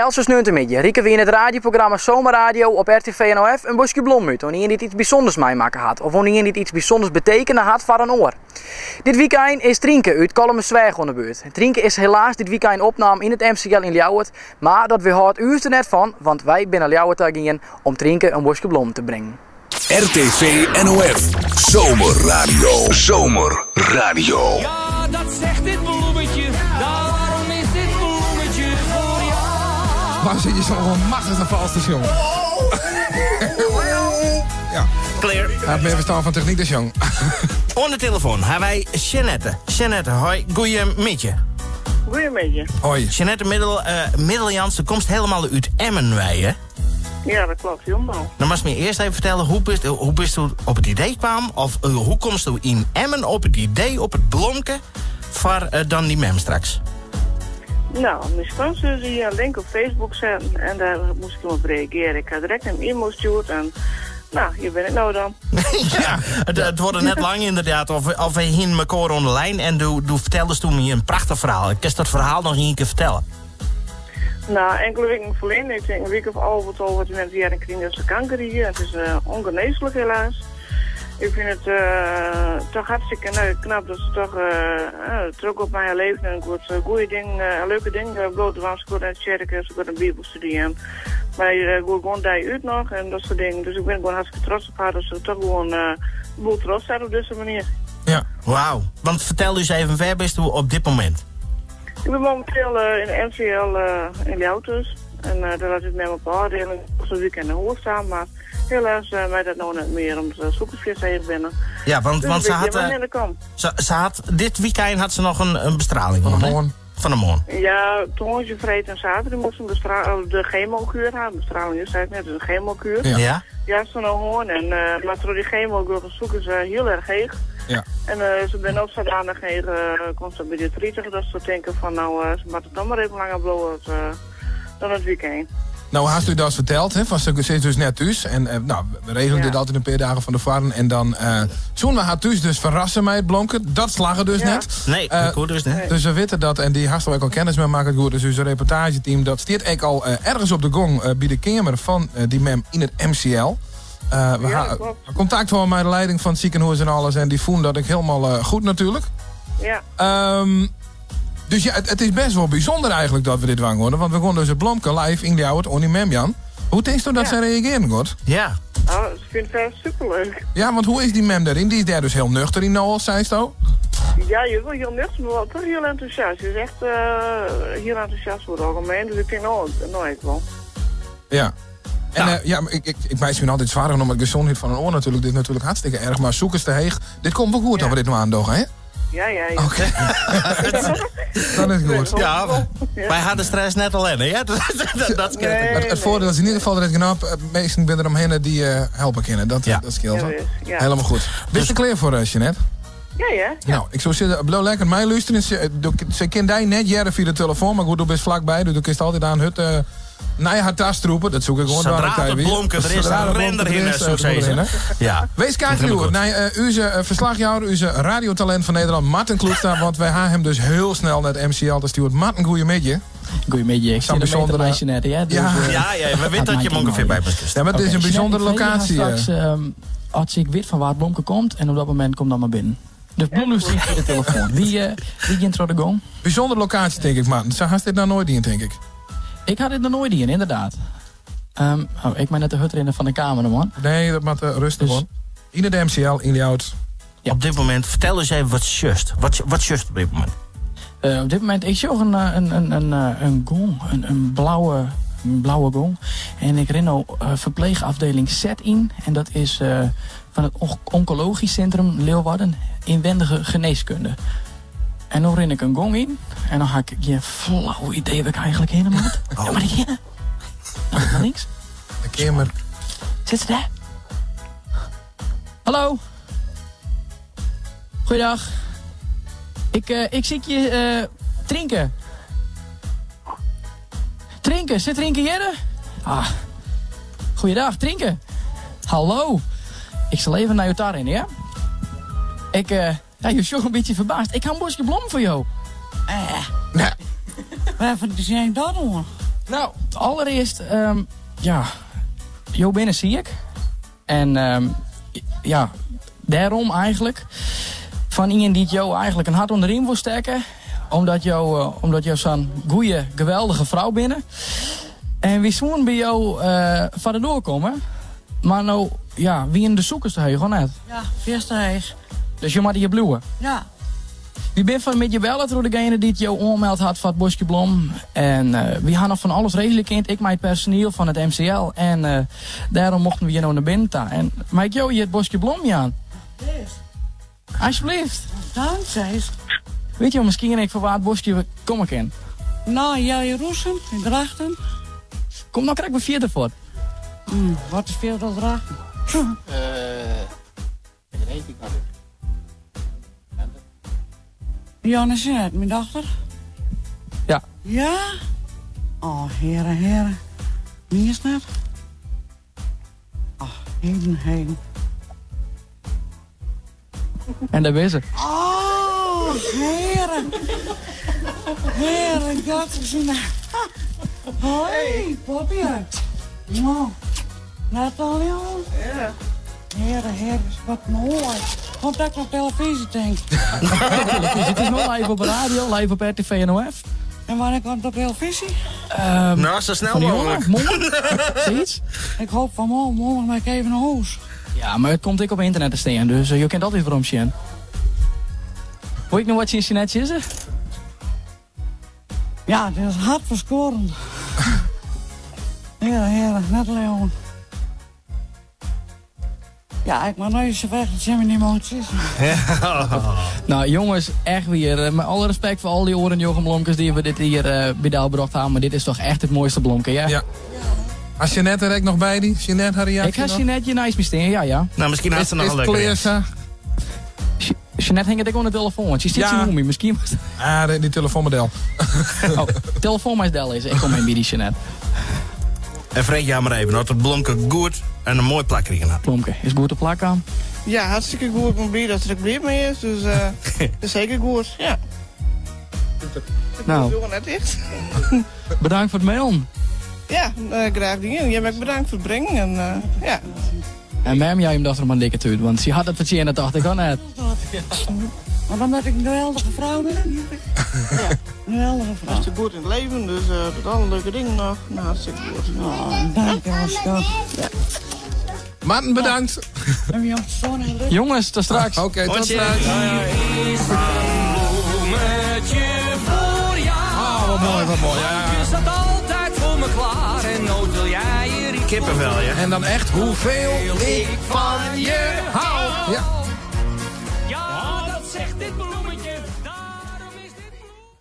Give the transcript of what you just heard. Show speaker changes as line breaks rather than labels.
Elsus Neuntemidje rieken we in het radioprogramma Zomerradio op RTV NOF een bosje blom uit. Wanneer dit iets bijzonders mee maken had. Of wanneer dit iets bijzonders betekenen had voor een oor. Dit weekend is Trienke uit Kolmenzwijg aan de beurt. Trienke is helaas dit weekend opname in het MCL in Ljouwert. Maar dat weerhoudt u er net van, want wij binnen Ljouwert gingen om Trienke een bosje blom te brengen.
RTV NOF Zomerradio. Zomerradio.
Ja, dat zegt dit bloemetje. Daarom is dit bloemetje voor jou.
Waar zit je zo'n machtige valstation? Ja.
Clear.
Hij heeft meer verstand van techniek, dus jong.
On de telefoon hebben wij Jeannette. Jeannette, hoi, goeiemiddag.
Goeiemiddag.
Hoi.
Jeannette Middeljans, komst helemaal uit Emmen wij, hè?
Ja, dat klopt, helemaal.
Dan mag je me eerst even vertellen, hoe bist u op het idee kwam? Of hoe komst u in Emmen op het idee, op het blomke, voor dan die mem straks?
Nou, mijn sponsor die een link op Facebook zetten en daar moest ik op reageren. Ik had direct een e-mail gestuurd en nou, hier ben ik nou dan.
Ja, het wordt net lang inderdaad, of we hingen elkaar onder de lijn en du vertelde toen me een prachtig verhaal. Ik kan dat verhaal nog een keer vertellen.
Nou, enkele weken geleden, ik denk een week of wat mensen hier in kring dat ze kanker hier. Het is ongeneeslijk helaas. Ik vind het toch hartstikke knap dat ze toch terug op mijn leven en goede dingen, leuke dingen, blote was, ze goed aan het kerken, ze goed een bibelstudie en maar gewoon die uit nog en dat soort dingen. Dus ik ben gewoon hartstikke trots op haar dat ze toch gewoon boel trots zijn op deze manier.
Ja.
Wauw, want vertel eens even, waar bist u op dit moment?
Ik ben momenteel in de MCL in Ljouwert en daar laat ik met mijn paar delen zo'n weekend in hoog staan, maar helaas mij dat nou net meer, omdat ze zoekersfeest tegen binnen.
Ja, want
Dus
ze had dit weekend had ze nog een bestraling.
Van de
hè?
morgen.
Van de morgen.
Ja, toen was je vreed en zaterdag moesten de chemokuur hebben. Bestraling is het net, dus een chemokuur.
Ja.
Ja?
Ja, ze nou gewoon. En maar door die chemokuur zoeken ze heel erg heeg.
Ja.
En ze zijn ook zodanig heeg, constant bij de 30, dat ze denken van nou, ze moeten het dan maar even langer blowen dan het weekend.
Nou, had u dat verteld, hè? Van ze zit dus net thuis. En nou, we regelen dit altijd een paar dagen van de varen. En dan toen we haar thuis dus verrassen met het blomken. Dat slagen dus net.
Nee, ik hoor dus net.
Dus we weten dat. En die hast ook al kennis mee maken. Goed, dus uw reportageteam. Dat staat ook al ergens op de gong bij de kamer van die mem in het MCL. We hebben contact van met de leiding van het ziekenhuis en alles. En die vonden dat ik helemaal goed natuurlijk.
Ja.
Dus ja, het is best wel bijzonder eigenlijk dat we dit wang worden. Want we gaan dus het blomke live in Ljouwert, on die mem Jan. Hoe denkst u dat zij reageren, God?
Ja.
Nou, ze vindt het superleuk.
Ja, want hoe is die mem daarin? Die is daar dus heel nuchter in Noel, zei ze ook?
Ja, je wil heel nuchter, maar wel toch heel enthousiast. Je is echt heel enthousiast voor het algemeen. Dus ik denk, nou, ik wel.
Ja. En ja, ik wijs me altijd zwaar om met gezondheid van een oor natuurlijk. Dit is natuurlijk hartstikke erg, maar zoek eens te heeg. Dit komt wel goed dat we dit nou aandoen, hè?
Ja.
Oké. Dan is het goed.
Ja, wij hadden stress net alleen, hè? Dat
Het voordeel is in ieder geval dat het knap. Meesten ben er omheen die helpen kunnen. Dat scheelt.
Ja.
Helemaal goed. Bist je klaar voor, Jeannette?
Ja.
Nou, ik zou zeggen, blijf lekker mij luisteren. Ze kent jij net jaren via de telefoon, maar goed, du bent vlakbij. Dus je kunt altijd aan het... naar je tas roepen, dat zoek ik gewoon.
Zodra het blomke er is, dan render in, zo zeggen. Ja.
Wees kijken naar uw verslagjouwer, uw radiotalent van Nederland, Martin Kloetstra. Want wij gaan hem dus heel snel naar het MCL te sturen. Martin, goeiemiddag.
Goeiemiddag, ik zit een meisje net, ja. Dus,
ja, we weten dat je hem ongeveer bij bent.
Ja, maar het is een bijzondere locatie.
Straks, als ik weet van waar het blomke komt, en op dat moment komt dan maar binnen. De bloemlust via de telefoon. Wie ging er de gong?
Bijzondere locatie, denk ik, Martin. Zo had dit nou nooit in, denk ik.
Ik had dit nog nooit in, inderdaad. Ik ben net de hutrennen van de kamer, man.
Nee, dat moet rustig worden. In de MCL, in die oud.
Ja. Op dit moment, vertel eens even wat just. Wat just op dit moment?
Op dit moment, ik zie ook een gong. Een blauwe gong. En ik ren nou verpleegafdeling Z in. En dat is van het Oncologisch Centrum Leeuwarden. Inwendige geneeskunde. En dan ren ik een gong in. En dan ga ik je flauw idee waar ik eigenlijk heen moet. Ja, maar die kennen. Nou, naar links.
De kamer.
Zit ze daar? Hallo. Goeiedag. Ik zie je drinken. Drinken, zit drinken Jelle? Ah. Goeiedag, drinken. Hallo. Ik zal even naar je tar in, ja? Ja, je is toch een beetje verbaasd. Ik heb een bosje bloem voor jou.
Nee.
Waarvan zei je dat hoor?
Nou, allereerst, Jo binnen zie ik. En daarom eigenlijk, van iemand die jou eigenlijk een hart onder de riem wil steken. Omdat jou zo'n goeie, geweldige vrouw binnen. En wie zoen bij jou van de doorkomen. Maar nou, wie in de zoekers te gewoon net.
Ja, eerste reis.
Dus je moet hier bloeien.
Ja.
Wie bent van met je bellen door degene die het jou onmeld had van het Bosje Blom. En we hadden nog van alles redelijk in. Ik mijn personeel van het MCL. En daarom mochten we hier nou naar binnen gaan. En maak jou hier het Bosje Blom, Jan? Alsjeblieft.
Dank, zei ze.
Weet je misschien ik van waar het bosje komen kan?
Nou, jij Roesem, in Drachten.
Kom nou, krijg ik vierde voor.
Wat is veel dat Drachten? Janne Jeanette, mijn dochter.
Ja.
Ja? Oh, heren. Wie is net? Ach, heden.
En daar ben ze.
Oh, heren. Heren, god gezien. Hoi, popje. Nou, net al, jongen? Ja. Heren, wat mooi. Contact op televisie, denk ik.
Het is nog live op de radio, live op RTV NOF.
En wanneer komt het op televisie?
Nou, zo snel mogelijk.
Morgen? Zoiets?
Ik hoop van morgen maar ik even naar huis.
Ja, maar het komt ik op internet te staan, dus je kent altijd waarom zien. Hoor ik nog wat je net is?
Ja, dit is hartverskorend. Heren, net Leon. Ja, ik mag nooit zo weg, dat zijn we niet mogen zitten.
Nou jongens, echt weer, met alle respect voor al die orenjogenblomkes die we dit hier bij de gebracht hebben, maar dit is toch echt het mooiste blomke, ja?
Ja. Als Jeanette er ook nog bij die? Jeanette, haar reactie
ik ga Jeanette je nice besteden, ja.
Nou, misschien had ze nog een leuke
reactie.
Jeanette hing het ook aan de telefoon, want je zit zo noem je, misschien.
Die telefoonmodel.
Oh, telefoonmodel is, ik kom in bij die Jeanette.
En vreet je maar even, dat het blomke goed en een mooi plak krijgen had.
Blomke, is goed te plak aan?
Ja, hartstikke goed. Ik ben blij dat er blij mee is. Dus dat is zeker goed. Ja.
Nou.
Ik doe net echt.
Bedankt voor het mailen.
Ja, graag dingen. Jij bent bedankt voor het brengen. En ja.
En ma'am, jij hem dacht er maar dikke tuut, want ze had het vertien en dat dacht ik al net.
Maar dan ben ik een geweldige vrouw ben. Ja, een geweldige vrouw.
Hartstikke goed in het leven, dus dat alle leuke dingen nog. Nou, hartstikke goed.
Oh, dank je wel, schat.
Ja.
Martin, bedankt.
En je zo'n heel leuk.
Jongens, tot straks.
Oké, tot straks. Oh, wat mooi. Ja.
Je staat altijd voor me klaar en nooit wil jij hier iets.
Kippenvel, ja.
En dan echt hoeveel
ik van je